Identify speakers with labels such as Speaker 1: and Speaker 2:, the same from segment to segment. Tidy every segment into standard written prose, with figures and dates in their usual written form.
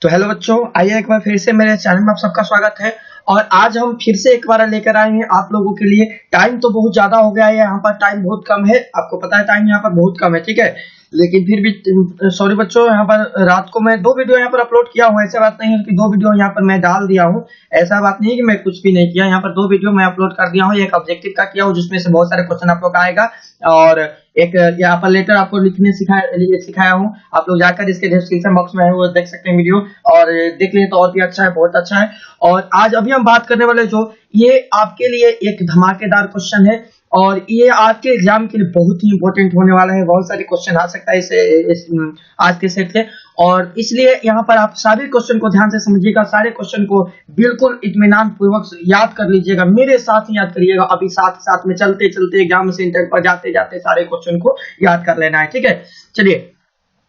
Speaker 1: तो हेलो बच्चों, आइए एक बार फिर से मेरे चैनल में आप सबका स्वागत है। और आज हम फिर से एक बार लेकर आए हैं आप लोगों के लिए। टाइम तो बहुत ज्यादा हो गया है, यहाँ पर टाइम बहुत कम है, आपको पता है टाइम यहाँ पर बहुत कम है, ठीक है। लेकिन फिर भी सॉरी बच्चों, यहाँ पर रात को मैं 2 वीडियो यहाँ पर अपलोड किया हूँ। ऐसा बात नहीं है कि 2 वीडियो यहाँ पर मैं डाल दिया हूँ, ऐसा बात नहीं है कि मैं कुछ भी नहीं किया। यहाँ पर 2 वीडियो मैं अपलोड कर दिया हूँ, एक ऑब्जेक्टिव का किया हूँ जिसमें से बहुत सारे क्वेश्चन आप लोग का आएगा, और एक यहाँ पर लेटर आपको लिखने सिखाया हूँ। आप लोग जाकर इसके डिस्क्रिप्शन बॉक्स में है वो देख सकते हैं वीडियो, और देख लें तो और भी अच्छा है, बहुत अच्छा है। और आज अभी हम बात करने वाले जो ये आपके लिए एक धमाकेदार क्वेश्चन है, और ये आपके एग्जाम के लिए बहुत ही इंपॉर्टेंट होने वाला है। बहुत सारे क्वेश्चन आ सकता है इस आज के सेट से, और इसलिए यहाँ पर आप सारे क्वेश्चन को ध्यान से समझिएगा, सारे क्वेश्चन को बिल्कुल इत्मीनान पूर्वक याद कर लीजिएगा, मेरे साथ ही याद करिएगा। अभी साथ साथ में चलते चलते एग्जाम सेंटर पर जाते जाते सारे क्वेश्चन को याद कर लेना है, ठीक है। चलिए,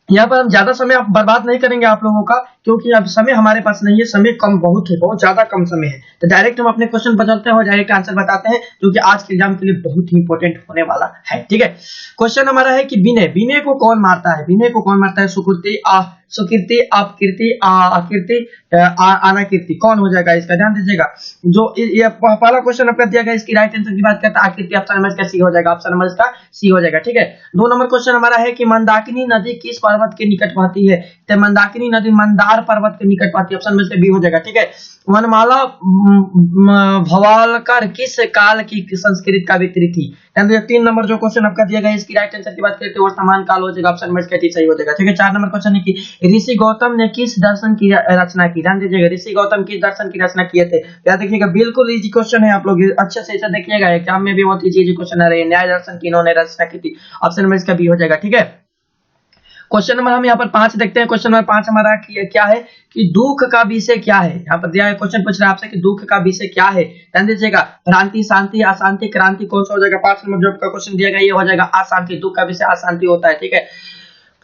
Speaker 1: यहाँ पर हम ज्यादा समय बर्बाद नहीं करेंगे आप लोगों का, क्योंकि अब समय हमारे पास नहीं है, समय कम बहुत है, बहुत ज्यादा कम समय है। तो डायरेक्ट हम अपने क्वेश्चन पर चलते हैं और डायरेक्ट आंसर बताते हैं, जो कि आज के एग्जाम के लिए बहुत ही इंपॉर्टेंट होने वाला है, ठीक है। क्वेश्चन हमारा है कि विनय विनय को कौन मारता है? विनय को कौन मारता है? सुकृति, अपकीर्ति, आकीर्ति, अनाकीर्ति, कौन हो जाएगा इसका? ध्यान दीजिएगा। जो ये पहला क्वेश्चन आपका दिया गया, इसकी राइट आंसर की बात करता है आकीर्ति, ऑप्शन नंबर इसका सी हो जाएगा, ऑप्शन नंबर इसका सी हो जाएगा, ठीक है। 2 नंबर क्वेश्चन हमारा है कि मंदाकिनी नदी किस पर्वत के निकट बहती है? तो मंदाकिनी नदी मंदार पर्वत के निकट बहती है, ऑप्शन नंबर इसका बी हो जाएगा, ठीक है। वनमाला भवालकर किस काल की संस्कृत कवित्री थी? 3 नंबर जो क्वेश्चन आपका दिया गया, इसकी राइट आंसर की बात करते हैं वर्तमान काल हो जाएगा, ऑप्शन नंबर इसका सही हो जाएगा, ठीक है। 4 नंबर क्वेश्चन है कि ऋषि गौतम ने किस दर्शन की रचना की? ध्यान दीजिएगा, ऋषि गौतम किस दर्शन की रचना किए थे? याद देखिएगा, बिल्कुल इजी क्वेश्चन है, आप लोग अच्छे से इसे देखिएगा, एग्जाम में भी बहुत इजी क्वेश्चन आ रहे हैं। न्याय दर्शन की इन्होंने रचना की थी, ऑप्शन नंबर इसका बी हो जाएगा, ठीक है। क्वेश्चन नंबर हम यहाँ पर 5 देखते हैं। क्वेश्चन नंबर 5 हमारा क्या है कि दुख का विषय क्या है? यहाँ पर दिया है, क्वेश्चन पूछ रहा है आपसे कि दुख का विषय क्या है। ध्यान दीजिएगा, भ्रांति, शांति, अशांति, क्रांति, कौन सा हो जाएगा? 5 नंबर जो आपका क्वेश्चन दिया गया ये हो जाएगा अशांति। दुख का विषय अशांति होता है, ठीक है।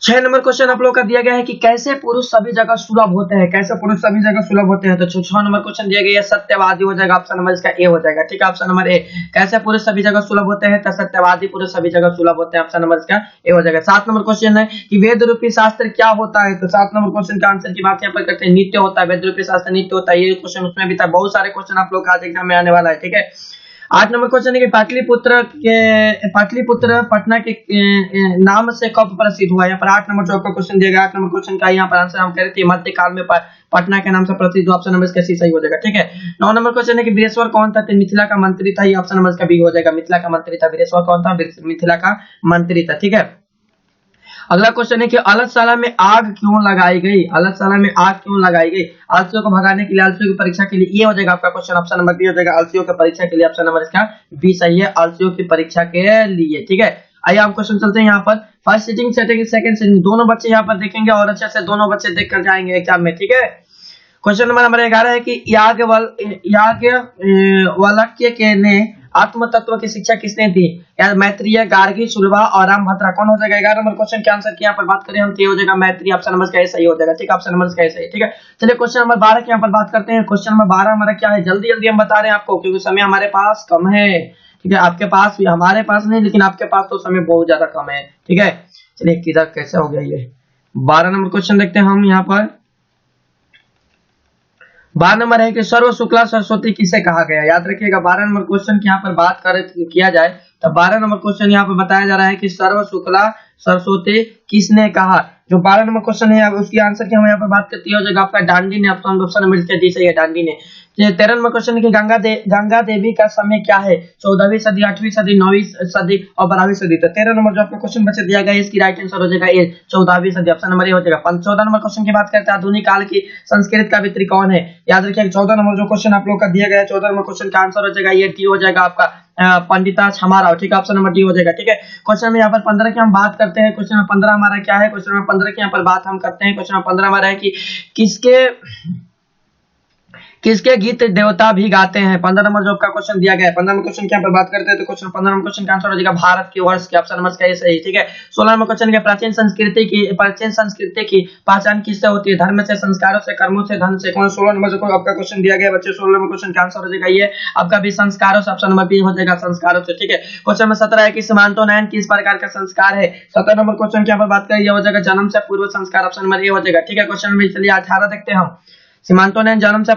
Speaker 1: 6 नंबर क्वेश्चन आप लोग का दिया गया है कि कैसे पुरुष सभी जगह सुलभ होते हैं? कैसे पुरुष सभी जगह सुलभ होते हैं? तो 6 नंबर क्वेश्चन दिया गया है सत्यवादी हो जाएगा, ऑप्शन नंबर इसका ए हो जाएगा, ठीक है। ऑप्शन नंबर ए, कैसे पुरुष सभी जगह सुलभ होते हैं? तो सत्यवादी पुरुष सभी जगह सुलभ होते हैं, ऑप्शन नंबर इसका ए हो जाएगा। 7 नंबर क्वेश्चन है कि वेद रूपी शास्त्र क्या होता है? तो 7 नंबर क्वेश्चन का आंसर की बात यहाँ पर करते हैं, नित्य होता है। वेद रूपी शास्त्र नित्य होता है, ये क्वेश्चन उसमें भी था। बहुत सारे क्वेश्चन आप लोग का आज एग्जाम में आने वाला है, ठीक है। 8 नंबर क्वेश्चन है कि पाटलिपुत्र पटना के नाम से कब प्रसिद्ध हुआ? यहाँ पर 8 नंबर जो आपका क्वेश्चन दिया गया, 8 नंबर क्वेश्चन का यहाँ पर आंसर हम कह रहे थे मध्यकाल में पटना के नाम से प्रसिद्ध, ऑप्शन नंबर इसका सी सही हो जाएगा, ठीक है। 9 नंबर क्वेश्चन है कि वीरेश्वर कौन था? तो मिथिला का मंत्री था, ये ऑप्शन नंबर इसका बी हो जाएगा, मिथिला का मंत्री था। वीरेश्वर कौन था? मिथिला का मंत्री था, ठीक है। अगला क्वेश्चन है कि अलगशाला में आग क्यों लगाई गई? अलगशाला में आग क्यों लगाई गई? आलसियों को भगाने के लिए, आलसियों की परीक्षा के लिए, ये हो जाएगा आपका क्वेश्चन, ऑप्शन नंबर बी हो जाएगा, आलसियों की परीक्षा के लिए, ऑप्शन नंबर इसका बी सही है, आलसियों की परीक्षा के लिए, ठीक है। आइए हम क्वेश्चन चलते हैं यहाँ पर। फर्स्ट सिटिंग, सेकंड सिटिंग, दोनों बच्चे यहाँ पर देखेंगे और अच्छे से दोनों बच्चे देख कर जाएंगे एग्जाम में, ठीक है। क्वेश्चन नंबर 11 है कि याज्ञवल्क्य के ने आत्म तत्व की शिक्षा किसने दी? यार मैत्रेय, गार्गी, सुलभा और रामभद्रा, कौन हो जाएगा? 11 नंबर क्वेश्चन के आंसर की यहाँ पर बात करें हम, तो हो जाएगा मैत्रेय, ऑप्शन नंबर का सही हो जाएगा, ठीक है। ऑप्शन नंबर का सही, ठीक है। चलिए क्वेश्चन नंबर 12 की यहाँ पर बात करते हैं। क्वेश्चन नंबर 12 हमारा क्या है, जल्दी जल्दी हम बता रहे हैं आपको, क्योंकि समय हमारे पास कम है, ठीक है। आपके पास भी, हमारे पास नहीं, लेकिन आपके पास तो समय बहुत ज्यादा कम है, ठीक है। चलिए किधर कैसे हो गया ये 12 नंबर क्वेश्चन देखते हैं हम यहाँ पर। 12 नंबर है कि सर्व शुक्ला सरस्वती किसे कहा गया? याद रखिएगा, 12 नंबर क्वेश्चन की यहाँ पर बात किया जाए तो 12 नंबर क्वेश्चन यहाँ पर बताया जा रहा है कि सर्व शुक्ला सरस्वती किसने कहा? जो 12 नंबर क्वेश्चन है उसकी आंसर की हम यहाँ पर बात करती है हो जाएगा आपका डांडी ने, ऑप्शन नंबर डी सही है, डांडी ने। 13 नंबर क्वेश्चन है कि गंगा देवी का समय क्या है? 14वीं सदी, 8वीं सदी, 9वीं सदी और 12वीं सदी। तो 13 नंबर जो आपको क्वेश्चन बच्चे दिया गया है, इसकी राइट आंसर हो जाएगा ये 14वीं सदी, ऑप्शन नंबर ए हो जाएगा। 14 नंबर क्वेश्चन की बात करते हैं, आधुनिक काल की संस्कृत कवित्री कौन है? याद रखिए 14 नंबर जो क्वेश्चन आप लोग का दिया गया है, 14 नंबर क्वेश्चन का आंसर हो जाएगा ये टी हो जाएगा आपका पंडिता छमाराव, ठीक है। ऑप्शन नंबर डी हो जाएगा, ठीक है। क्वेश्चन में यहाँ पर 15 की हम बात करते हैं। क्वेश्चन नंबर 15 हमारा क्या है? क्वेश्चन नंबर 15 की यहाँ पर बात हम करते हैं। क्वेश्चन नंबर 15 हमारा है कि किसके गीत देवता भी गाते हैं? 15 नंबर जो आपका क्वेश्चन दिया गया है, 15 नंबर क्वेश्चन क्या पर बात करते हैं तो क्वेश्चन 15 नंबर क्वेश्चन का आंसर हो जाएगा भारत के वर्ष के, ऑप्शन नंबर का ये सही, ठीक है। 16 नंबर क्वेश्चन के प्राचीन संस्कृति की पहचान किससे होती है? धर्म से, संस्कारों से, कर्मों से, धन से? कौन? 16 नंबर जो आपका क्वेश्चन दिया गया बच्चे, 16 नंबर क्वेश्चन का आंसर हो जाएगा ये आपका भी संस्कारों से, ऑप्शन नंबर बी हो जाएगा संस्कारों से, ठीक है। क्वेश्चन नंबर 17 है कि सीमांतोनयन किस प्रकार का संस्कार है? 17 नंबर क्वेश्चन क्या पर बात करें, ये हो जाएगा जन्म से पूर्व संस्कार, ऑप्शन नंबर ए हो जाएगा, ठीक है। क्वेश्चन में चलिए 18 देखते हैं हम। सीमांतोनयन जन्म से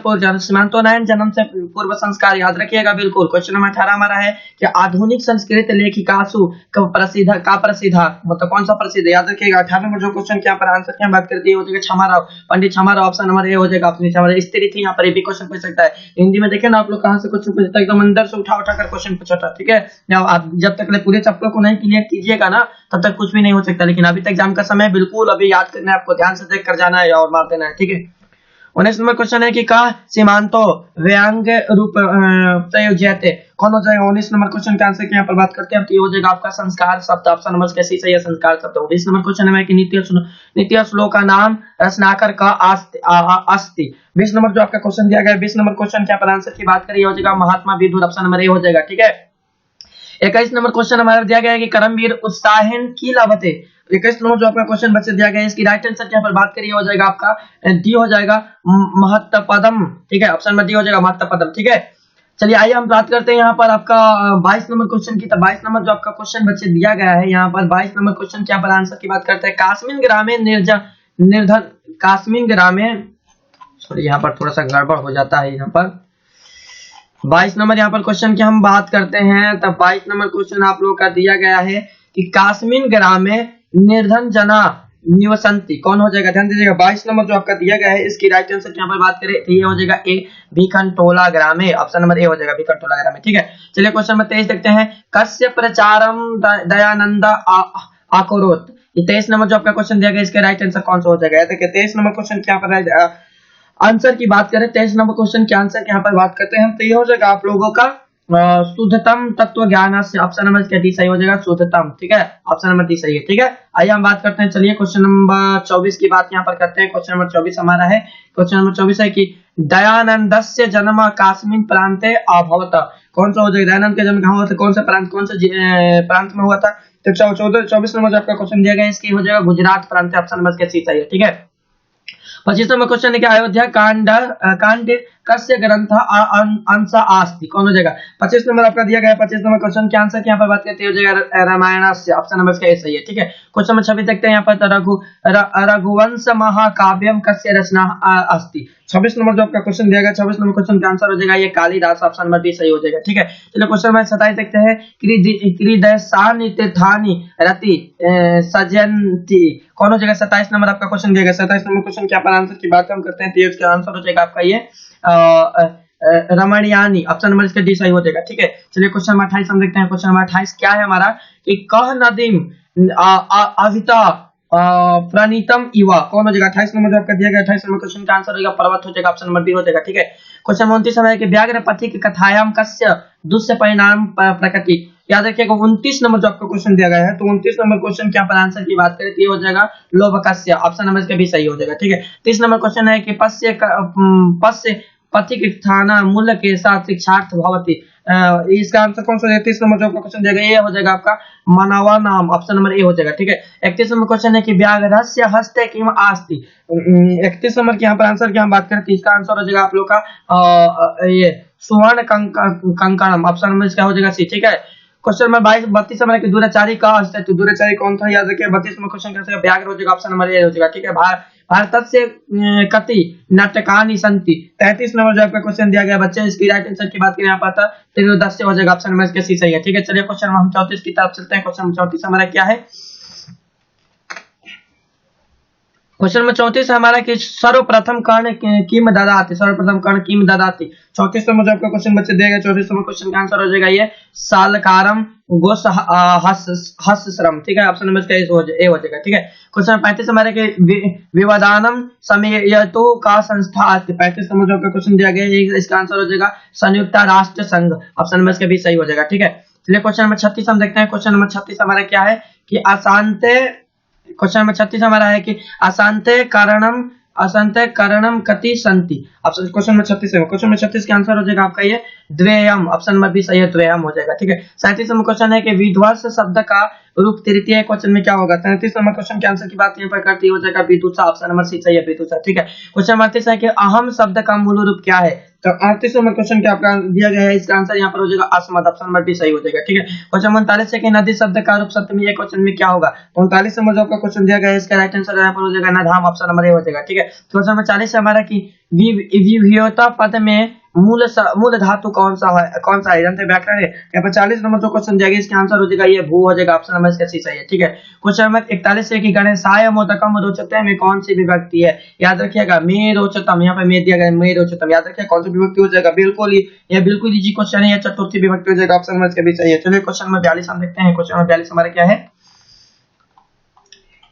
Speaker 1: पूर्व संस्कार याद रखिएगा बिल्कुल। क्वेश्चन नंबर 18 हमारा है कि आधुनिक संस्कृत लेखिकासु का प्रसिद्ध मतलब कौन सा प्रसिद्ध, याद रखिएगा। 18 नंबर जो क्वेश्चन क्या पर आंसर क्या बात करती है हो जाएगा क्षमाराव, पंडित क्षमाराव, ऑप्शन नंबर ए हो जाएगा। अपनी क्षमाराव स्त्री थी, यहाँ पर भी क्वेश्चन पूछ सकता है। हिंदी में देखें ना आप लोग कहाँ से क्वेश्चन पूछता है, एकदम अंदर से उठा कर क्वेश्चन पूछा था, ठीक है। आप जब तक पूरे चैप्टर को नहीं क्लियर कीजिएगा ना तब तक कुछ भी नहीं हो सकता, लेकिन अभी तक एग्जाम का समय बिल्कुल अभी याद करना है आपको, ध्यान से देख कर जाना है और मार देना है, ठीक है। 19 नंबर क्वेश्चन है कि का सीमांतो व्यंग रूप प्रयोज्यते, कौन हो जाएगा? 19 नंबर क्वेश्चन का आंसर यहाँ पर बात करते हैं तो ये हो जाएगा आपका संस्कार शब्द, ऑप्शन नंबर कैसी सही है संस्कार शब्द। 20 नंबर क्वेश्चन है कि नित्य श्लोक का नाम रचनाकर का अस्ति। 20 नंबर जो आपका क्वेश्चन दिया गया है, 20 नंबर क्वेश्चन क्या पर आंसर की बात करिए हो जाएगा महात्मा विदुर, ऑप्शन नंबर ए हो जाएगा, ठीक है। 21 नंबर क्वेश्चन हमारा दिया गया है कि करमवीर उत्साहन की लाभते। 21 नंबर जो आपका क्वेश्चन बच्चे दिया गया है इसकी राइट आंसर क्या पर बात करिए हो जाएगा आपका डी हो जाएगा महत्तपदम, ठीक है। ऑप्शन में डी हो जाएगा महत्तपदम, ठीक है। चलिए आइए हम बात करते हैं यहाँ पर आपका 22 नंबर क्वेश्चन की। तो 22 नंबर जो आपका क्वेश्चन बच्चे दिया गया है यहाँ पर 22 नंबर क्वेश्चन क्या पर आंसर की बात करते हैं। कास्मिन ग्रामीण निर्धन कास्मिन ग्रामीण, सॉरी यहाँ पर थोड़ा सा गड़बड़ हो जाता है यहाँ पर। 22 नंबर यहाँ पर क्वेश्चन की हम बात करते हैं, तब 22 नंबर क्वेश्चन आप लोगों का दिया गया है कि कास्मिन ग्रामे निर्धन जना निवसंती, कौन हो जाएगा? ध्यान दीजिएगा 22 नंबर जो आपका दिया गया है इसकी राइट आंसर यहाँ पर बात करें तो ये हो जाएगा ए भिखनटोला ग्रामे, ऑप्शन नंबर ए हो जाएगा भिखनटोला ग्रामे, ठीक है। चलिए क्वेश्चन नंबर 23 देखते हैं। कस्य प्रचारम दयानंद आकोरोत, 23 नंबर जो आपका क्वेश्चन दिया गया इसके राइट आंसर कौन सा हो जाएगा? देखिए 23 नंबर क्वेश्चन क्या पर आंसर की बात करें, 23 नंबर क्वेश्चन के आंसर यहाँ पर बात करते हैं तो ये हो जाएगा आप लोगों का शुद्धतम तत्व ज्ञान से, ऑप्शन नंबर क्या डी सही हो जाएगा शुद्धतम, ठीक है। ऑप्शन नंबर डी सही है, ठीक है। आइए हम बात करते हैं, चलिए क्वेश्चन नंबर 24 की बात यहाँ पर करते हैं। क्वेश्चन नंबर 24 हमारा है, क्वेश्चन नंबर 24 है कि दयानंदस्य जन्म कास्मिन प्रांते अभवत, कौन सा हो जाएगा? दयानंद का जन्म कहाँ हुआ था, कौन सा प्रांत में हुआ था? तो 24 नंबर जो आपका क्वेश्चन दिया गया इसकी हो जाएगा गुजरात प्रांत, ऑप्शन नंबर क्या सही है, ठीक है। 25 नंबर क्वेश्चन है कि अयोध्या कांड कस्य ग्रंथ अंश आस्ति, कौन हो जाएगा? 25 नंबर आपका दिया गया है। 25 नंबर क्वेश्चन के आंसर की यहाँ पर बात करते हो जाएगा रामायण से, ऑप्शन नंबर का सही है, ठीक है। क्वेश्चन नंबर 26 देखते हैं यहाँ पर रघुवंश महाकाव्यम कस्य रचना अस्ति। 26 नंबर जो आपका क्वेश्चन दिया गया 26 नंबर क्वेश्चन का आंसर हो जाएगा ये कालिदास, ऑप्शन नंबर बी सही हो जाएगा, ठीक है। चलिए क्वेश्चन नंबर 27 देखते हैं। कृदयसानि तीर्थानि रति सजन्ति, कौन हो जाएगा? 27 नंबर आपका क्वेश्चन दिया गया। 27 नंबर क्वेश्चन क्या पर आंसर की बात हम करते हैं तो इसका आंसर हो जाएगा आपका ये रमणियानी, ऑप्शन नंबर इसका डी सही हो जाएगा, ठीक है। चलिए क्वेश्चन नंबर 28 हम देखते हैं। क्वेश्चन नंबर 28 क्या है हमारा कि कह नदीम अविता प्रणीतम इवा, कौन हो जाएगा? 28 नंबर जो आपका दिया गया 28 नंबर क्वेश्चन का आंसर होगा पर्वत हो जाएगा, ऑप्शन नंबर बी हो जाएगा, ठीक है। क्वेश्चन 29 है कि व्याघ्र पथि की कथायाम कस्य दुष्य परिणाम प्रकृति, याद रखिएगा 29 नंबर जो आपका क्वेश्चन दिया गया है तो 29 नंबर क्वेश्चन क्या पर आंसर की बात करें तो ये हो जाएगा लोभकस्य, ऑप्शन नंबर इसका भी सही हो जाएगा, ठीक है। 30 नंबर क्वेश्चन है कि पश्य पथिक स्थाना मूल्य के साथ शिक्षार्थ भवति, इसका आंसर कौन सा है? 30 नंबर जो आपका क्वेश्चन दिया गया ये हो जाएगा आपका मनवा नाम, ऑप्शन नंबर ए हो जाएगा, ठीक है। 31 नंबर क्वेश्चन है कि व्याघ्रस्य हस्ते किम आस्ति, 31 नंबर की यहाँ पर आंसर की हम बात करें तो इसका आंसर हो जाएगा आप लोग का ये सुवर्ण कंकणम, ऑप्शन नंबर इसका हो जाएगा सी, ठीक है। क्वेश्चन नंबर 32 नंबर की दुराचारी का अस्तित्व, दुराचारी कौन था याद रखिए। 32 नंबर क्वेश्चन का आंसर व्याघ्र हो जाएगा, ऑप्शन नंबर ए हो जाएगा, ठीक है। भारतस्य कति नाटकानि सन्ति, 33 नंबर जो आपका क्वेश्चन दिया गया बच्चे इसकी राइट आंसर की बात करें यहाँ पर था त्रयोदश हो जाएगा, ऑप्शन नंबर इसका सी सही है, ठीक है। चलिए क्वेश्चन हम 34 की तरफ चलते हैं। क्वेश्चन 34 हमारा क्या है? क्वेश्चन नंबर 34 हमारा कि सर्वप्रथम कर्ण किम ददाति, सर्वप्रथम कर्ण किम ददाति। 34 नंबर जो आपका क्वेश्चन बच्चे दिया गया 34 नंबर क्वेश्चन का आंसर हो जाएगा ये सालकारम गोस हस्श्रम, ठीक है। ऑप्शन नंबर इसका ए हो जाएगा, ठीक है। क्वेश्चन 35 हमारे के विवादानम समयतो का संस्था अस्ति, 35 नंबर जो आपका क्वेश्चन दिया गया इसका आंसर हो जाएगा संयुक्त राष्ट्र संघ, ऑप्शन नंबर इसका भी सही हो जाएगा, ठीक है। चलिए क्वेश्चन नंबर 36 हम देखते हैं। क्वेश्चन नंबर 36 हमारा क्या है कि अशांत, क्वेश्चन नंबर 36 हमारा है कि अशांते कारणम असंत करणम कति संति। ऑप्शन क्वेश्चन नंबर 36 है। क्वेश्चन नंबर 36 का आंसर हो जाएगा आपका ये द्वयम। ऑप्शन नंबर बी सही है, द्वयम हो जाएगा। ठीक है। 37 नंबर क्वेश्चन है कि विध्वंस शब्द का रूप तृतीय क्वेश्चन में क्या होगा। 33 नंबर क्वेश्चन के आंसर की बात यहाँ पर करती हो जाएगा विदुषा। ऑप्शन नंबर सी सही है, विदुषा। ठीक है। क्वेश्चन नंबर 38 है कि अहम शब्द का मूल रूप क्या है। तो 38 नंबर क्वेश्चन क्या आपका दिया गया है, इसका आंसर यहाँ पर हो जाएगा अस्मद। ऑप्शन नंबर बी सही हो जाएगा। ठीक है। क्वेश्चन 39 है कि नदी शब्द का रूप सप्तमी क्वेश्चन में क्या होगा। 39 नंबर जो आपका क्वेश्चन दिया गया है, इसका राइट आंसर यहाँ पर हो जाएगा नधाम। ऑप्शन नंबर ए हो जाएगा। ठीक है। क्वेश्चन नंबर 40 है हमारा की विविधता पद में मूल धातु कौन सा है जानते हैं, व्याकरण है। यहाँ पर 40 नंबर जो क्वेश्चन दिया गया, इसका आंसर हो जाएगा ये भू हो जाएगा। ऑप्शन नंबर इसका सी सही है। ठीक है। क्वेश्चन नंबर 41 है कि गणेशाय मोदकम रोचते में कौन सी विभक्ति है। याद रखिएगा मे रोचतम, यहाँ पर मे दिया गया मे रोचतम। याद रखिए कौन सी विभक्ति हो जाएगा, बिल्कुल ये बिल्कुल इजी क्वेश्चन है, चतुर्थी विभक्ति हो जाएगा। ऑप्शन नंबर इसका भी सही है। चलिए क्वेश्चन नंबर 42 हम देखते हैं। क्वेश्चन नंबर 42 हमारा क्या है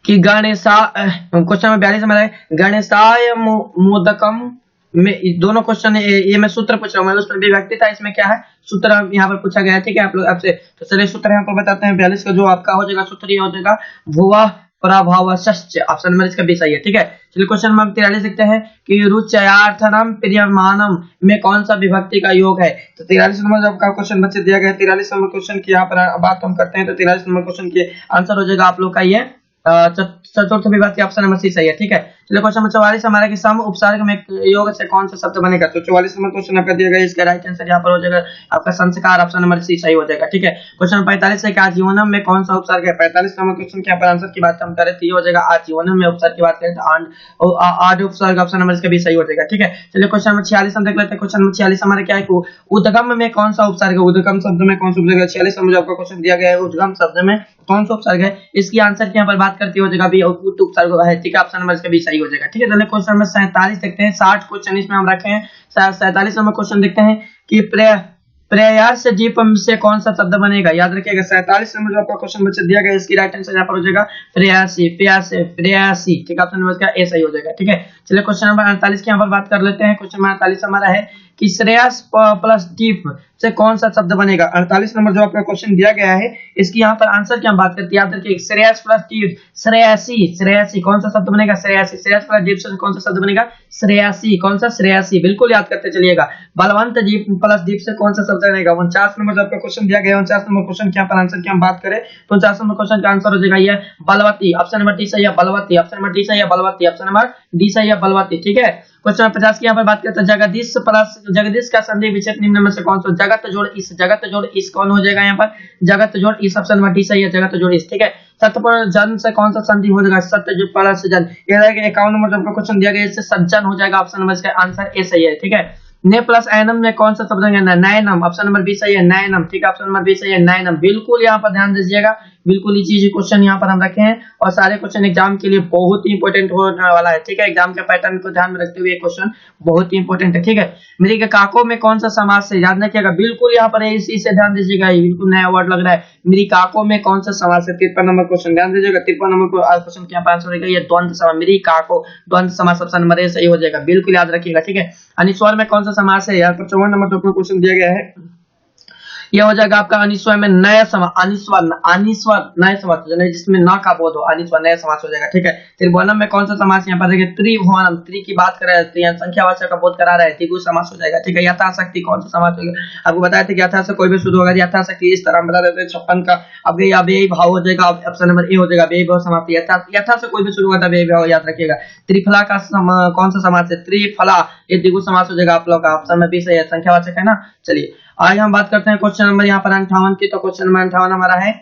Speaker 1: कि क्वेश्चन नंबर 42 हमारा गणेशाय मोदकम में दोनों क्वेश्चन ये मैं सूत्र पूछ रहा हूँ, उसमें विभक्ति था, इसमें क्या है सूत्र यहाँ पर पूछा गया है। ठीक है। आप लोग आपसे तो चलिए सूत्र यहाँ पर बताते हैं। 42 का जो आपका हो जाएगा सूत्र ये हो जाएगा भुवः प्रभावश्च। ऑप्शन नंबर इसका भी सही है। ठीक है। चलिए क्वेश्चन नंबर 43 लिखते हैं कि रुचयार्थनम प्रियमानम में कौन सा विभक्ति का योग है। तो 43 नंबर जब का क्वेश्चन बच्चे दिया गया है, 43 नंबर क्वेश्चन की यहाँ पर बात हम करते हैं। तो 43 नंबर क्वेश्चन के आंसर हो जाएगा आप लोग का ये चतुर्थ विभक्ति। ऑप्शन नंबर सी सही है। ठीक है। चलिए क्वेश्चन नंबर 44 हमारा कि सम उपसर्ग में योग से कौन सा शब्द बनेगा। तो 44 नंबर क्वेश्चन आपका दिया गया, इसका राइट आंसर यहाँ पर हो जाएगा आपका संस्कार। ऑप्शन नंबर सी सही हो जाएगा। ठीक है। क्वेश्चन 45 है कि आजीवनम में कौन सा उपसर्ग है। 45 नंबर क्वेश्चन के यहाँ पर आंसर की बात हम करें तो ये हो जाएगा आजीवनम में उपसर्ग की बात करें तो आद उपसर्ग। ऑप्शन नंबर इसका भी सही हो जाएगा। ठीक है। चलिए क्वेश्चन नंबर 46 हम देख लेते हैं। क्वेश्चन नंबर 46 हमारा क्या है, उद्गम में कौन सा उपसर्ग है। उद्गम शब्द में कौन सा उपसर्ग है। 46 नंबर आपका क्वेश्चन दिया गया है, उद्गम शब्द में कौन सा उपसर्ग है। इसकी आंसर की यहाँ पर बात करती हो जाएगा भी उपसर्ग है। ठीक है। ऑप्शन नंबर इसका भी सही हो जाएगा। ठीक है। चलिए क्वेश्चन नंबर 47 देखते हैं। 60 क्वेश्चन इसमें हम रखे हैं। 47 नंबर क्वेश्चन देखते हैं कि प्रयास जीप से कौन सा शब्द बनेगा। याद रखिएगा 47 नंबर जो आपका क्वेश्चन बच्चे दिया गया, इसकी राइट आंसर यहाँ पर हो जाएगा प्रयासी। प्रयासी। ठीक है। ऑप्शन नंबर इसका ए सही हो जाएगा। ठीक है। चलिए क्वेश्चन नंबर 48 की यहाँ पर बात कर लेते हैं। क्वेश्चन नंबर 48 हमारा है कि श्रेयस प्लस दीप से कौन सा शब्द बनेगा। 48 नंबर जो आपका क्वेश्चन दिया गया है, इसकी यहाँ पर आंसर की हम बात करते हैं। याद रखिए श्रेयस प्लस दीप श्रेयसी। श्रेयसी कौन सा शब्द बनेगा, श्रेयसी। श्रेयस प्लस दीप से कौन सा शब्द बनेगा, श्रेयसी। कौन सा, श्रेयसी। बिल्कुल याद करते चलिएगा। बलवंत दीप प्लस दीप से कौन सा शब्द बनेगा। 49 नंबर जो आपका क्वेश्चन दिया गया है, 49 नंबर क्वेश्चन के यहाँ पर आंसर की हम बात करें तो 49 नंबर क्वेश्चन का आंसर हो जाएगा ये बलवती। ऑप्शन नंबर डी सही है, बलवती। ऑप्शन नंबर डी सही है, बलवती। ऑप्शन नंबर डी सही है, बलवती। ठीक है। क्वेश्चन 50 की यहाँ पर बात करते हैं जगदीश प्लस जगदीश का संधि विच्छेद निम्न में से कौन सा। जगत जोड़ इस, जगत जोड़ इस कौन हो जाएगा यहाँ पर, जगत जोड़ इस। ऑप्शन नंबर डी सही है, जगत जोड़ इस। ठीक है। सत्य पर जन से कौन सा संधि हो जाएगा, सत्य जो प्लस जन। ये रहेगा 51 नंबर जब क्वेश्चन दिया गया, इससे सज्जन हो जाएगा। ऑप्शन नंबर इसका आंसर ए सही है। ठीक है। ने प्लस एनम में कौन सा शब्द है, नयनम। ऑप्शन नंबर बी सही है, नयनम। ठीक है। ऑप्शन नंबर बी सही है, नयनम। बिल्कुल यहाँ पर ध्यान दीजिएगा, बिल्कुल इजी क्वेश्चन यहाँ पर हम रखे हैं और सारे क्वेश्चन एग्जाम के लिए बहुत ही इंपॉर्टेंट होने वाला है। ठीक है। एग्जाम के पैटर्न को ध्यान में रखते हुए क्वेश्चन बहुत ही इंपॉर्टेंट है। ठीक है। मेरी के काको में कौन सा समास है, याद रखिएगा। बिल्कुल यहाँ पर इसी से ध्यान दीजिएगा, बिल्कुल नया वर्ड लग रहा है। मेरी काको में कौन सा समास है, 53 नंबर क्वेश्चन ध्यान दीजिएगा। 53 नंबर क्वेश्चन क्या आंसर होगा, ये द्वंद्व समास। मेरी काको द्वंद्व समास। ऑप्शन नंबर ए सही हो जाएगा, बिल्कुल याद रखिएगा। ठीक है। अनिस्वर में कौन सा समास है, यहाँ पर 54 नंबर जो क्वेश्चन दिया गया है, यह हो जाएगा आपका अनिस्वर में नया समास। अनिस्वर नया समास जिसमें न का बोध हो, अनिस्वर नया समास हो जाएगा। ठीक है। त्रिभुवनम में कौन सा समास यहाँ पर देखिए, त्रिभुवनम। त्रि की बात कर रहे हैं, संख्यावाचक का बोध करा रहा है, त्रिभुज समास हो जाएगा। ठीक है। यथाशक्ति कौन सा समास होगा, आपको बताया था कि यथा से कोई भी शुरू होगा, यथाशक्ति। इस तरह हम बता देते हैं 56 का अब ये भाव हो जाएगा। ऑप्शन नंबर ए हो जाएगा, व्यय भाव समाप्ति। यथा से कोई भी शुरू होगा, व्यय भाव याद रखिएगा। त्रिफला का कौन सा समास है, त्रिफला। ये द्विगु समास हो जाएगा आप लोग का। ऑप्शन में बी सही है, संख्यावाचक है ना। चलिए आज हम बात करते हैं क्वेश्चन नंबर यहाँ पर 58 की। तो क्वेश्चन नंबर 58 हमारा है,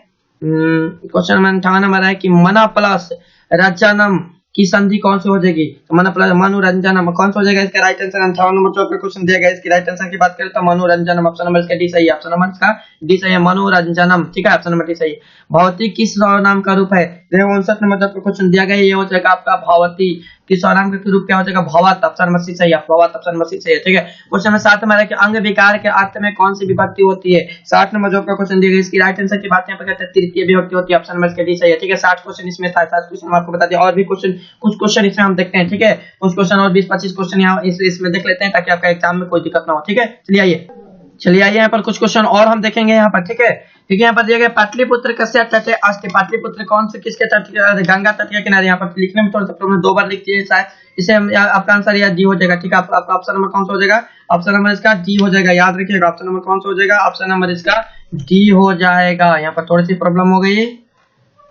Speaker 1: क्वेश्चन नंबर 58 हमारा है कि मना प्लस रजनम की संधि कौन सी हो जाएगी। तो मना प्लस मनोरंजनम कौन सा हो जाएगा, इसका राइट आंसर 58 नंबर जो आपका क्वेश्चन दिया गया है, इसकी राइट आंसर की बात करें तो मनोरंजनम। ऑप्शन नंबर इसका डी सही है, ऑप्शन नंबर इसका डी सही है, मनोरंजनम। ठीक है। ऑप्शन नंबर डी सही है। भौतिक किस नाम का रूप है, 59 नंबर जो आपका क्वेश्चन दिया गया है, ये हो जाएगा आपका भवती। किस नाम का रूप क्या हो जाएगा, भवत। ऑप्शन नंबर सी सही है, भवत। ऑप्शन नंबर सी सही है। ठीक है। क्वेश्चन नंबर 7 हमारा कि अंग विकार के अर्थ में कौन सी विभक्ति होती है। 60 नंबर जो आपका क्वेश्चन दिया गया, इसकी राइट आंसर की बात यहाँ पर कहते हैं तृतीय विभक्ति होती है। ऑप्शन नंबर इसका डी सही है। ठीक है। 60 क्वेश्चन इसमें था, 60 क्वेश्चन आपको बता दिया। और भी क्वेश्चन, कुछ क्वेश्चन इसमें हम देखते हैं। ठीक है। कुछ क्वेश्चन और 20-25 क्वेश्चन यहाँ इसमें देख लेते हैं ताकि आपका एग्जाम में कोई दिक्कत ना हो। ठीक है। चलिए आइए यहाँ पर कुछ क्वेश्चन और हम देखेंगे यहाँ पर। ठीक है। ठीक है। यहाँ पर दिया गया पाटलिपुत्र कस्य तटे अस्ति, पाटलिपुत्र कौन से किसके तट, गंगा तट के किनारे। यहाँ पर लिखने में थोड़ा सा प्रॉब्लम, 2 बार लिख दिए शायद, इसे आपका आंसर या डी हो जाएगा। ठीक है, आपका ऑप्शन नंबर कौन सा हो जाएगा, ऑप्शन नंबर इसका डी हो जाएगा, याद रखिएगा। ऑप्शन नंबर कौन सा हो जाएगा, ऑप्शन नंबर इसका डी हो जाएगा। यहाँ पर थोड़ी सी प्रॉब्लम हो गई,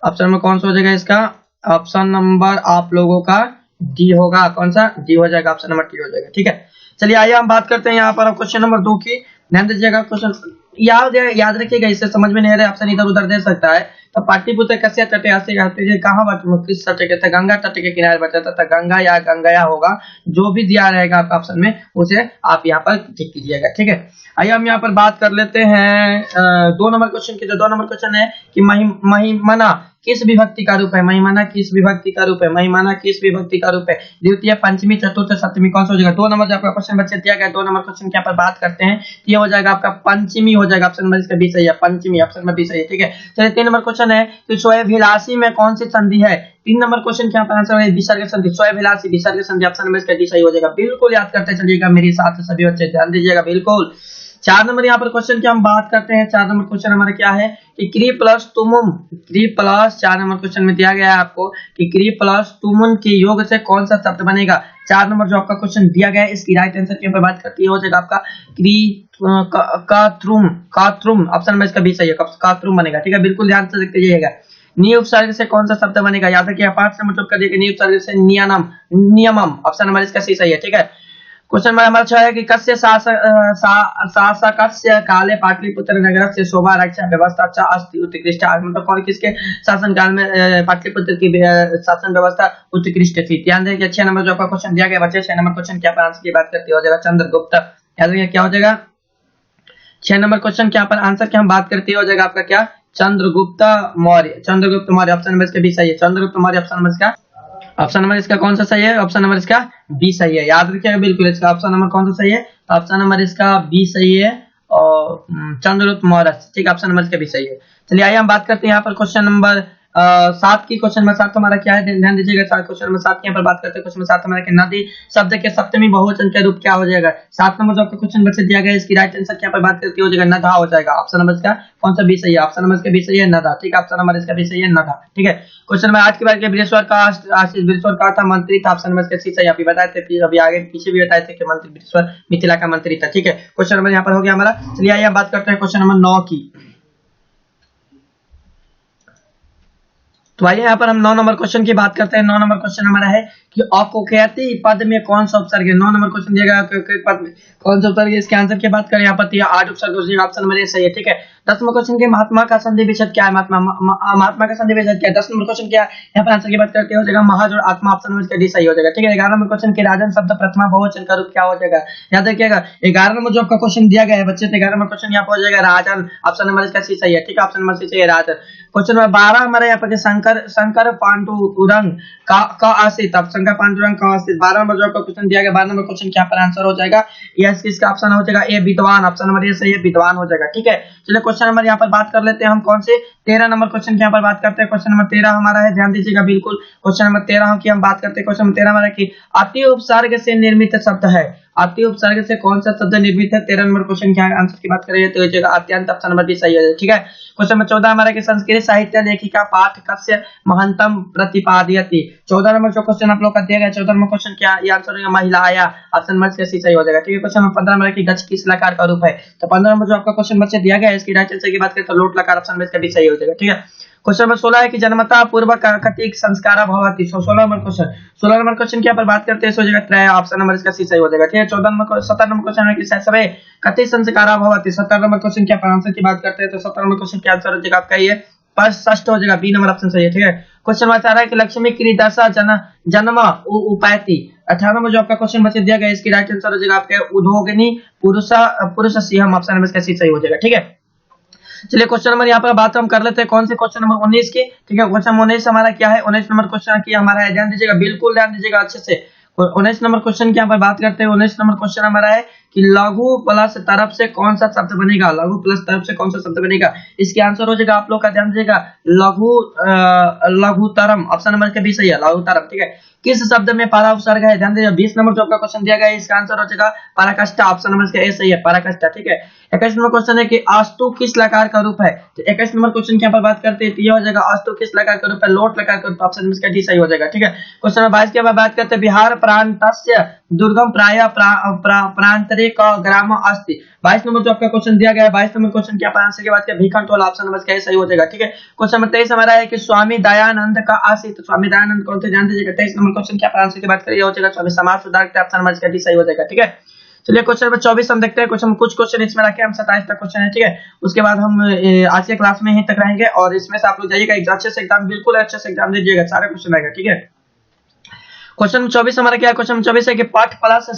Speaker 1: ऑप्शन नंबर कौन सा हो जाएगा इसका, ऑप्शन नंबर आप लोगों का डी होगा। कौन सा, डी हो जाएगा, ऑप्शन नंबर डी हो जाएगा। ठीक है, चलिए आइए हम बात करते हैं यहाँ पर क्वेश्चन नंबर 2 की। ध्यान दीजिएगा, क्वेश्चन याद रखिएगा, इससे समझ में नहीं आ रहा है ऑप्शन इधर उधर दे सकता है। तो पाटलिपुत्र कस्य तटे अस्ति, कहाँ किस तट के, गंगा तट के किनारे बचा था, गंगा या गंगया होगा, जो भी दिया रहेगा आपका ऑप्शन में उसे आप यहाँ पर टिक कीजिएगा। ठीक है, आइए हम यहाँ पर बात कर लेते हैं 2 नंबर क्वेश्चन की। जो 2 नंबर क्वेश्चन है कि महिमना किस विभक्ति का रूप है, महिमना किस विभक्ति का रूप है, महिमना किस विभक्ति का रूप है, द्वितीय, पंचमी, चतुर्थ, सप्तमी, कौन सा हो जाएगा। 2 नंबर जो आपका क्वेश्चन बच्चे दिया गया, 2 नंबर क्वेश्चन के यहाँ पर बात करते हैं, ये हो जाएगा आपका पंचमी हो जाएगा, ऑप्शन नंबर इसका बी सही है, पंचमी, ऑप्शन नंबर बी सही है। ठीक है, चलिए 3 नंबर क्वेश्चन है कि स्वयंभिलाषी में कौन सी संधि है। 3 नंबर क्वेश्चन के यहाँ पर आंसर है विसर्ग संधि, स्वयंभिलाषी विसर्ग संधि, ऑप्शन नंबर इसका डी सही हो जाएगा। बिल्कुल याद करते चलिएगा मेरे साथ सभी बच्चे, ध्यान दीजिएगा बिल्कुल। 4 नंबर यहाँ पर क्वेश्चन की हम बात करते हैं। 4 नंबर क्वेश्चन हमारा क्या है कि क्री प्लस तुमुम, क्री प्लस 4 नंबर क्वेश्चन में दिया गया है आपको कि क्री प्लस तुमुन के योग से कौन सा शब्द बनेगा। 4 नंबर जो आपका क्वेश्चन दिया गया है, इसकी राइट आंसर के ऊपर बात करती है, हो जाएगा आपका क्री कात्रुम, कात्रुम, ऑप्शन में इसका भी सही है, कात्रुम बनेगा। ठीक है, बिल्कुल ध्यान से देखते जाइएगा। नी उपसर्ग से कौन सा शब्द बनेगा, याद रखिए, पाठ से मतलब कर दिया, नी उपसर्ग से नियमम, नियमम, ऑप्शन नंबर इसका सही है। ठीक है, क्वेश्चन नंबर हमारा 6 है कि कस्य शासकस्य काले पाटलिपुत्र नगरस्य शोभा रक्षा व्यवस्था च अस्ति उत्कृष्ट, मतलब कौन किसके शासन काल में पाटलिपुत्र की शासन व्यवस्था उत्कृष्ट थी। ध्यान दें कि 6 नंबर जो आपका क्वेश्चन दिया गया बच्चे, 6 नंबर क्वेश्चन क्या आंसर की बात करती हो जाएगा चंद्रगुप्त, याद रखिए क्या हो जाएगा 6 नंबर क्वेश्चन के यहाँ पर आंसर की हम बात करते हो जाएगा आपका क्या, चंद्रगुप्त मौर्य, चंद्रगुप्त मौर्य, ऑप्शन नंबर इसका बी सही है, चंद्रगुप्त मौर्य, ऑप्शन नंबर इसका, ऑप्शन नंबर इसका कौन सा सही है, ऑप्शन नंबर इसका बी सही है, याद रखिएगा बिल्कुल, इसका ऑप्शन नंबर कौन सा सही है, ऑप्शन नंबर इसका बी सही है और चंद्रगुप्त मौर्य, ठीक, ऑप्शन नंबर इसका बी सही है। चलिए आइए हम बात करते हैं यहाँ पर क्वेश्चन नंबर 7 की। क्वेश्चन नंबर 7 हमारा क्या है, ध्यान दीजिएगा, क्वेश्चन नंबर 7 के यहाँ पर बात करते हैं। क्वेश्चन नंबर 7 हमारा क्या, नदी शब्द के सप्तमी बहुवचन के रूप क्या हो जाएगा। 7 नंबर जो आपका क्वेश्चन बच्चे दिया गया, इसकी राइट आंसर क्या पर बात करती हो जाएगा, नदा हो जाएगा, ऑप्शन नंबर इसका कौन सा बी सही है, ऑप्शन नंबर इसका बी सही है, नदा, ठीक है, ऑप्शन नंबर इसका बी सही है, नदा, ठीक है। क्वेश्चन नंबर 8 की बात करें, बृहस्पति का आशीष बृहस्पति का था मंत्री था, ऑप्शन नंबर इसका सी सही, अभी बताए थे, अभी आगे पीछे भी बताए थे कि मंत्री बृहस्पति मिथिला का मंत्री था, ठीक है। क्वेश्चन नंबर यहाँ पर हो गया हमारा। चलिए आइए हम बात करते हैं क्वेश्चन नंबर 9 की। तो आइए यहाँ पर हम 9 नंबर क्वेश्चन की बात करते हैं। 9 नंबर क्वेश्चन हमारा है कि अकुख्याति पद में कौन सा उपसर्ग है। 9 नंबर क्वेश्चन दिया गया पद में कौन सा उपसर्ग है, इसके आंसर की बात करें यहाँ पर 8 उपसर्ग, ऑप्शन नंबर ए सही है, ठीक है। 10 नंबर क्वेश्चन के महात्मा का संधि विच्छेद क्या है, महात्मा का संधि विच्छेद क्या है। 10 नंबर क्वेश्चन क्या है, यहाँ पर आंसर की बात करते हो जाएगा महाज और आत्मा, ऑप्शन नंबर इसका डी सही हो जाएगा, ठीक है। 11 नंबर क्वेश्चन के राजन शब्द प्रथमा बहुवचन का रूप क्या हो जाएगा, याद रखिएगा। 11 नंबर जो आपका क्वेश्चन दिया गया है बच्चे, 11 नंबर क्वेश्चन यहाँ पर हो जाएगा राजन, ऑप्शन नंबर इसका सी सही है, ठीक है, ऑप्शन नंबर सी सही है, राजन। क्वेश्चन नंबर 12 हमारे यहाँ पर शंकर पांडुरंग का आश्रित, शंकर पांडुरंग का आश्रित। 12 नंबर जो आपका क्वेश्चन दिया गया, 12 नंबर क्वेश्चन क्या पर आंसर हो जाएगा, यस, इसका ऑप्शन हो जाएगा ए विद्वान, ऑप्शन नंबर ए सही है, विद्वान हो जाएगा, ठीक है। चलिए क्वेश्चन नंबर यहाँ पर बात कर लेते हैं हम कौन से, 13 नंबर क्वेश्चन की यहाँ पर बात करते हैं। क्वेश्चन नंबर 13 हमारा है, ध्यान दीजिएगा बिल्कुल, क्वेश्चन नंबर 13 की हम बात करते हैं। क्वेश्चन नंबर 13 हमारा की अति उपसर्ग से निर्मित शब्द है, अति उपसर्ग से कौन सा शब्द निर्मित है। 13 नंबर क्वेश्चन के आंसर की बात करें तो अत्यंत, ऑप्शन नंबर बी सही है, ठीक है। क्वेश्चन नंबर 14 हमारा की संस्कृत साहित्य लेखिका पाठ कस्य महंतम प्रतिपादयति। 14 नंबर जो क्वेश्चन आप लोग का दिया गया, 14 नंबर क्वेश्चन क्या, ये आंसर होगा महिलाया, ऑप्शन नंबर सी सही हो जाएगा, ठीक है। क्वेश्चन नंबर 15 हमारा की गच्छ किस लकार का रूप है। तो 15 नंबर जो आपका क्वेश्चन बच्चे दिया गया है, इसकी राइट आंसर की बात करें तो लोट लकार, ऑप्शन नंबर इसका भी सही हो जाएगा, ठीक है। क्वेश्चन नंबर 16 है कि जन्मता पूर्वक कतिक संस्कार भवति। 16 नंबर क्वेश्चन, 16 नंबर क्वेश्चन के यहाँ पर बात करते हैं, हो जाएगा त्रय, ऑप्शन नंबर इसका सी सही हो जाएगा, ठीक है। 17 नंबर क्वेश्चन है कि शैशवे कति संस्कार भवति। 17 नंबर क्वेश्चन के आंसर की बात करते हैं तो 17 नंबर क्वेश्चन के आंसर हो जाएगा आपका ये षष्ठ हो जाएगा, बी नंबर ऑप्शन सही है, ठीक है। क्वेश्चन नंबर 18 है कि लक्ष्मी क्रीदशा जन्म उपायति। 18 नंबर जो आपका क्वेश्चन बच्चे दिया गया, इसकी राइट आंसर हो जाएगा आपके उद्योगिनी पुरुष सिंह, ऑप्शन नंबर इसका सी सही हो जाएगा, ठीक है। चलिए क्वेश्चन नंबर यहाँ पर बात हम कर लेते हैं कौन से, क्वेश्चन नंबर 19 की, ठीक है। क्वेश्चन 19 हमारा क्या है, 19 नंबर क्वेश्चन की हमारा है, ध्यान दीजिएगा बिल्कुल, ध्यान दीजिएगा अच्छे से। 19 नंबर क्वेश्चन की यहाँ पर बात करते हैं। 19 नंबर क्वेश्चन हमारा है कि लघु प्लस तरफ से कौन सा शब्द बनेगा, लघु प्लस तरफ से कौन सा शब्द बनेगा। इसके आंसर हो जाएगा आप लोग का, ध्यान दीजिएगा, लघुतरम, ऑप्शन नंबर का भी सही है, लघुतरम, ठीक है। किस शब्द में पारा उपसर्ग है? ध्यान दीजिए 20 नंबर जो आपका क्वेश्चन दिया गया है इसका आंसर हो जाएगा पराकाष्ठा, ऑप्शन नंबर इसका ए सही है, पराकाष्ठा। ठीक है, 21 नंबर क्वेश्चन है कि अस्तु किस लकार का रूप है? तो 21 नंबर क्वेश्चन के यहाँ पर बात करते हैं तो ये हो जाएगा अस्तु किस लकार का रूप है? लोट लकार का रूप, ऑप्शन नंबर इसका डी सही हो जाएगा। ठीक है, क्वेश्चन नंबर 22 के बाद बात करते हैं बिहार प्रांतस्य दुर्गम प्राय प्रांतरे का ग्राम अस्ति। 22 नंबर जो आपका क्वेश्चन दिया गया है 22 नंबर क्वेश्चन के आंसर की बात करें भीखंडोल, ऑप्शन नंबर इसका सही हो जाएगा। ठीक है, क्वेश्चन नंबर 23 हमारा है कि स्वामी दयानंद का आश्रित, स्वामी दयानंद कौन थे? ध्यान दीजिएगा 23 नंबर क्वेश्चन के आंसर की बात करें हो जाएगा स्वामी समाज सुधारक, ऑप्शन नंबर इसका डी सही हो जाएगा। ठीक है, चलिए क्वेश्चन नंबर 24 हम देखते हैं। क्वेश्चन कुछ क्वेश्चन इसमें रखे हम 27 तक क्वेश्चन है। ठीक है, उसके बाद हम आज के क्लास में ही तक रहेंगे और इसमें से आप लोग जाइएगा अच्छे से एग्जाम, बिल्कुल अच्छे से एग्जाम दीजिएगा, सारे क्वेश्चन आएगा। ठीक है, क्वेश्चन 24 हमारा क्या है? क्वेश्चन 24 है कि पठ प्लस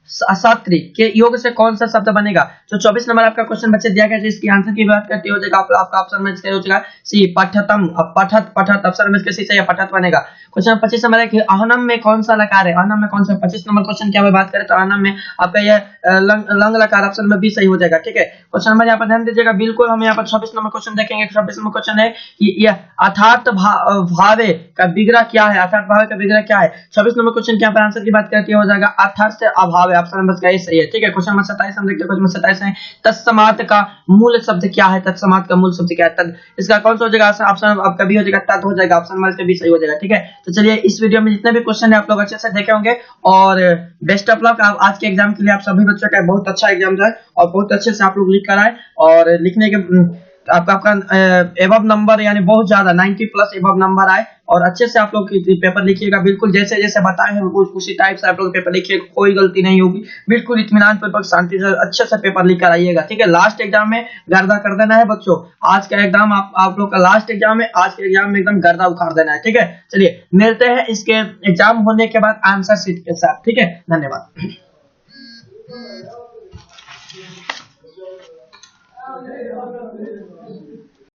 Speaker 1: सत्री के योग से कौन सा शब्द बनेगा? तो 24 नंबर आपका क्वेश्चन बच्चे दिया गया है, इसकी आंसर की बात करते हो जाएगा आपका ऑप्शन में इसका हो जाएगा सी पठतम, पठत पठत, ऑप्शन में इसका सी सही है, पठत बनेगा। क्वेश्चन 25 नंबर है कि अहनम में कौन सा लकार है? अहनम में कौन सा? 25 नंबर क्वेश्चन की बात करें तो अहनम में आपका ये लंग लकार, ऑप्शन में बी सही हो जाएगा। ठीक है, क्वेश्चन नंबर यहाँ पर ध्यान दीजिएगा, बिल्कुल हम यहाँ पर 26 नंबर क्वेश्चन देखेंगे। 26 नंबर क्वेश्चन है कि यह अर्थात भावे का विग्रह क्या है? अर्थात भावे का विग्रह क्या है? 26 नंबर क्वेश्चन के यहाँ पर आंसर की बात करते हो जाएगा अर्थात से अभाव है, ऑप्शन नंबर का सही है। ठीक है, क्वेश्चन नंबर 27 हम देखते हैं। क्वेश्चन नंबर 27 है तत्समात का मूल शब्द क्या है? तत्समात का मूल शब्द क्या है? तद, इसका कौन सा हो जाएगा? ऑप्शन आपका बी हो जाएगा, तद हो जाएगा, ऑप्शन नंबर इसका बी सही हो जाएगा। ठीक है, तो चलिए इस वीडियो में जितने भी क्वेश्चन है आप लोग अच्छे से देखे होंगे और बेस्ट ऑफ लक आज के एग्जाम के लिए। आप सभी बच्चों का बहुत अच्छा एग्जाम जाए और बहुत अच्छे से आप लोग लिख कर आए और लिखने के आपका एबव नंबर यानी बहुत ज्यादा 90 प्लस एबव नंबर आए और अच्छे से आप लोग पेपर लिखिएगा, बिल्कुल जैसे जैसे बताए हैं उसी टाइप से आप लोग पेपर लिखिएगा, कोई गलती नहीं होगी, बिल्कुल इत्मीनान पर शांति से अच्छे से पेपर लिख कर आइएगा। ठीक है, लास्ट एग्जाम में गर्दा कर देना है बच्चों, आज का एग्जाम आप लोग का लास्ट एग्जाम है, आज के एग्जाम में एकदम गर्दा उखाड़ देना है। ठीक है, चलिए मिलते हैं इसके एग्जाम होने के बाद आंसर शीट के साथ। ठीक है, धन्यवाद।